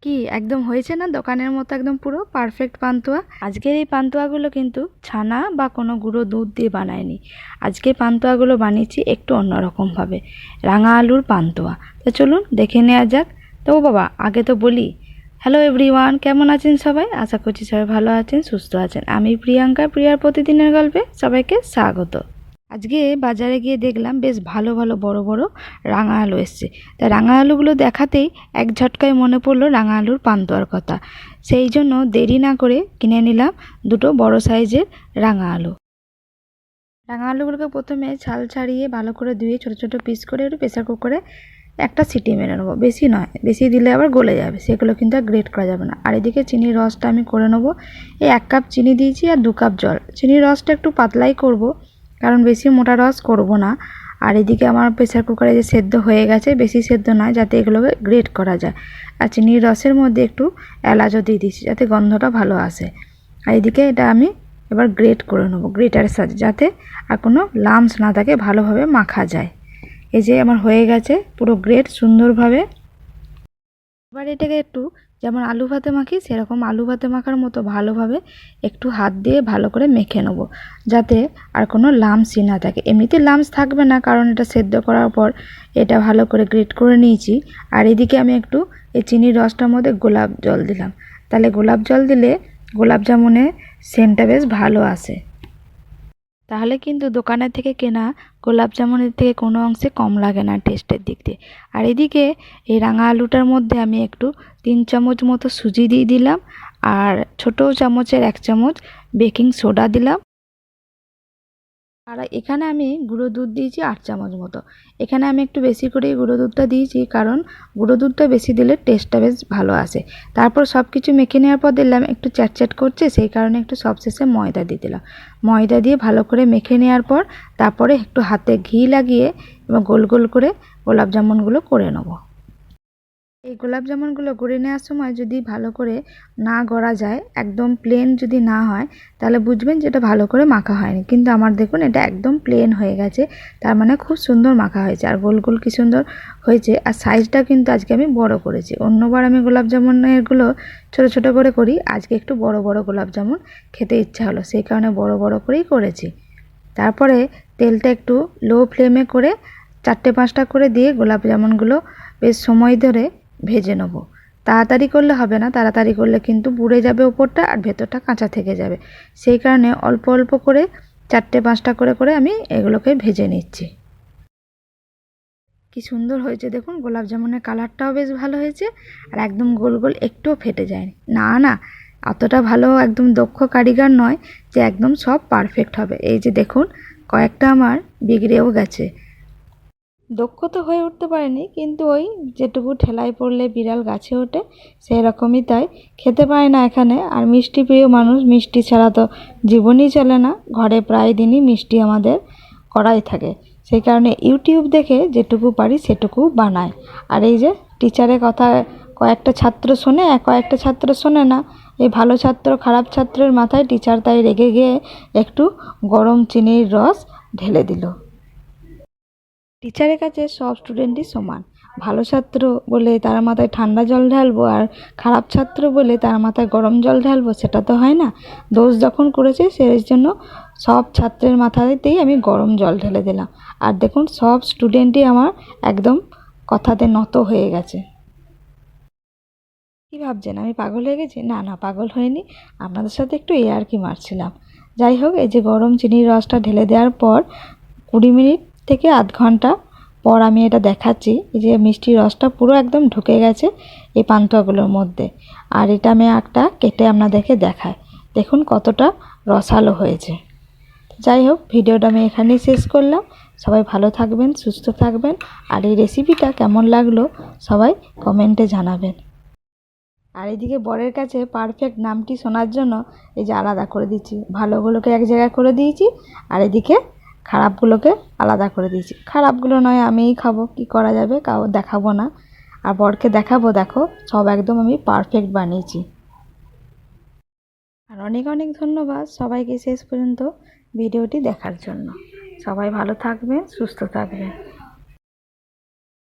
কি একদম হয়েছে না দোকানের মতো একদম পুরো পারফেক্ট পান্তুয়া। আজকের এই পান্তুয়াগুলো কিন্তু ছানা বা কোনো গুঁড়ো দুধ দিয়ে বানায়নি। আজকের পান্তুয়াগুলো বানিয়েছি একটু অন্যরকমভাবে, রাঙা আলুর পান্তুয়া। তো চলুন দেখে নেওয়া যাক। তো বাবা আগে তো বলি, হ্যালো এভরিওয়ান, কেমন আছেন সবাই? আশা করছি সবাই ভালো আছেন, সুস্থ আছেন। আমি প্রিয়াঙ্কা, প্রিয়ার প্রতিদিনের গল্পে সবাইকে স্বাগত। আজকে বাজারে গিয়ে দেখলাম বেশ ভালো ভালো বড় বড় রাঙা আলু এসছে। তা রাঙা আলুগুলো দেখাতেই এক ঝটকায় মনে পড়লো রাঙা আলুর পান্তুয়ার কথা। সেই জন্য দেরি না করে কিনে নিলাম দুটো বড় সাইজের রাঙা আলু। রাঙা আলুগুলোকে প্রথমে ছাল ছাড়িয়ে ভালো করে ধুয়ে ছোটো ছোটো পিস করে একটু প্রেসার কুকারে একটা সিটি মেরে নেবো, বেশি নয়, বেশি দিলে আবার গলে যাবে, সেগুলো কিন্তু আর গ্রেট করা যাবে না। আর এদিকে চিনির রসটা আমি করে নেবো। এই 1 কাপ চিনি দিয়েছি আর 2 কাপ জল। চিনির রসটা একটু পাতলাই করব, কারণ বেশি মোটা রস করব না। আর এদিকে আমার প্রেসার কুকারে যে সেদ্ধ হয়ে গেছে, বেশি সেদ্ধ নয়, যাতে এগুলোকে গ্রেট করা যায়। আর চিনির রসের মধ্যে একটু এলাচও দিয়ে দিচ্ছি যাতে গন্ধটা ভালো আসে। আর এদিকে এটা আমি এবার গ্রেট করে নেবো গ্রেটারের সাথে, যাতে আর কোনো লামস না থাকে, ভালোভাবে মাখা যায়। এই যে আমার হয়ে গেছে পুরো গ্রেট সুন্দরভাবে। এবার এটাকে একটু যেমন আলু ভাতে মাখি সেরকম আলু ভাতে মাখার মতো ভালোভাবে একটু হাত দিয়ে ভালো করে মেখে নেবো, যাতে আর কোনো লামসই না থাকে। এমনিতে লামস থাকবে না, কারণ এটা সেদ্ধ করার পর এটা ভালো করে গ্রেট করে নিয়েছি। আর এদিকে আমি একটু এই চিনির রসটার মধ্যে গোলাপ জল দিলাম, তাহলে গোলাপ জল দিলে গোলাপ জামুনের সেন্টটা বেশ ভালো আসে। তাহলে কিন্তু দোকানের থেকে কেনা গোলাপ জামুনের থেকে কোনো অংশে কম লাগে না টেস্টের দিক দিয়ে। আর এদিকে এই রাঙা আলুটার মধ্যে আমি একটু 3 চামচ মতো সুজি দিয়ে দিলাম, আর ছোটো চামচের 1 চামচ বেকিং সোডা দিলাম। আর এখানে আমি গুঁড়ো দুধ দিয়েছি 8 চামচ মতো। এখানে আমি একটু বেশি করেই গুঁড়ো দুধটা দিয়েছি, কারণ গুঁড়ো দুধটা বেশি দিলে টেস্টটা বেশ ভালো আসে। তারপর সব কিছু মেখে নেওয়ার পর দিলাম একটু চ্যাটচ্যাট করছে, সেই কারণে একটু সবশেষে ময়দা দিয়ে দিলাম। ময়দা দিয়ে ভালো করে মেখে নেওয়ার পর তারপরে একটু হাতে ঘি লাগিয়ে এবং গোল গোল করে গোলাপ জামুনগুলো করে নেবো। এই গোলাপ জামুনগুলো গড়ে নেওয়ার সময় যদি ভালো করে না গড়া যায়, একদম প্লেন যদি না হয়, তাহলে বুঝবেন যে এটা ভালো করে মাখা হয়নি। কিন্তু আমার দেখুন এটা একদম প্লেন হয়ে গেছে, তার মানে খুব সুন্দর মাখা হয়েছে, আর গোল গোল কি সুন্দর হয়েছে। আর সাইজটা কিন্তু আজকে আমি বড় করেছি। অন্যবার আমি গোলাপ জামুনেরগুলো ছোটো ছোটো করে করি, আজকে একটু বড় বড় গোলাপ জামুন খেতে ইচ্ছা হলো, সেই কারণে বড় বড় করেই করেছি। তারপরে তেলটা একটু লো ফ্লেমে করে 4-5টা করে দিয়ে গোলাপ জামুনগুলো বেশ সময় ধরে ভেজে নেব। তাড়াতাড়ি করলে হবে না, তাড়াতাড়ি করলে কিন্তু পুড়ে যাবে ওপরটা আর ভেতরটা কাঁচা থেকে যাবে। সেই কারণে অল্প অল্প করে 4-5টা করে করে আমি এগুলোকে ভেজে নিচ্ছি। কি সুন্দর হয়েছে দেখুন, গোলাপ জামুনের কালারটাও বেশ ভালো হয়েছে, আর একদম গোল গোল, একটুও ফেটে যায়নি। না না, অতটা ভালো একদম দক্ষ কারিগর নয় যে একদম সব পারফেক্ট হবে। এই যে দেখুন, কয়েকটা আমার বিগড়েও গেছে। দক্ষ তো হয়ে উঠতে পারেনি, কিন্তু ওই যেটুকু ঠেলায় পড়লে বিড়াল গাছে ওঠে, সেই রকমই। তাই খেতে পায় না এখানে। আর মিষ্টি প্রিয় মানুষ, মিষ্টি ছাড়া তো জীবনই চলে না। ঘরে প্রায় দিনই মিষ্টি আমাদের করাই থাকে, সেই কারণে ইউটিউব দেখে যেটুকু পারি সেটুকু বানায়। আর এই যে টিচারের কথা কয়েকটা ছাত্র শোনে আর কয়েকটা ছাত্র শোনে না। এই ভালো ছাত্র খারাপ ছাত্রের মাথায় টিচার তাই রেগে গিয়ে একটু গরম চিনির রস ঢেলে দিল। টিচারের কাছে সব স্টুডেন্টই সমান। ভালো ছাত্র বলে তার মাথায় ঠান্ডা জল ঢালবো, আর খারাপ ছাত্র বলে তার মাথায় গরম জল ঢালবো, সেটা তো হয় না। দোষ যখন করেছে সেই জন্য সব ছাত্রের মাথাতেই আমি গরম জল ঢেলে দিলাম। আর দেখুন সব স্টুডেন্টই আমার একদম কথাতে নত হয়ে গেছে। কী ভাবছেন আমি পাগল হয়ে গেছি? না না, পাগল হয়নি, আপনাদের সাথে একটু ইয়ার্কি মারছিলাম। যাই হোক, এই যে গরম চিনির রসটা ঢেলে দেওয়ার পর 20 মিনিট থেকে আধ ঘন্টা পর আমি এটা দেখাচ্ছি, এই যে মিষ্টির রসটা পুরো একদম ঢুকে গেছে এই পান্তুয়াগুলোর মধ্যে। আর এটা আমি একটা কেটে আপনাদেরকে দেখাই, দেখুন কতটা রসালো হয়েছে। যাই হোক, ভিডিওটা আমি এখানেই শেষ করলাম। সবাই ভালো থাকবেন, সুস্থ থাকবেন, আর এই রেসিপিটা কেমন লাগলো সবাই কমেন্টে জানাবেন। আর এদিকে বরের কাছে পারফেক্ট নামটি শোনার জন্য এই যে আলাদা করে দিচ্ছি, ভালোগুলোকে এক জায়গায় করে দিয়েছি, আর এদিকে খারাপগুলোকে আলাদা করে দিয়েছি। খারাপগুলো নয় আমিই খাবো, কি করা যাবে, কাউ দেখাবো না। আর বরকে দেখাবো, দেখো সব একদম আমি পারফেক্ট বানিয়েছি। আর অনেক অনেক ধন্যবাদ সবাইকে শেষ পর্যন্ত ভিডিওটি দেখার জন্য। সবাই ভালো থাকবেন, সুস্থ থাকবেন।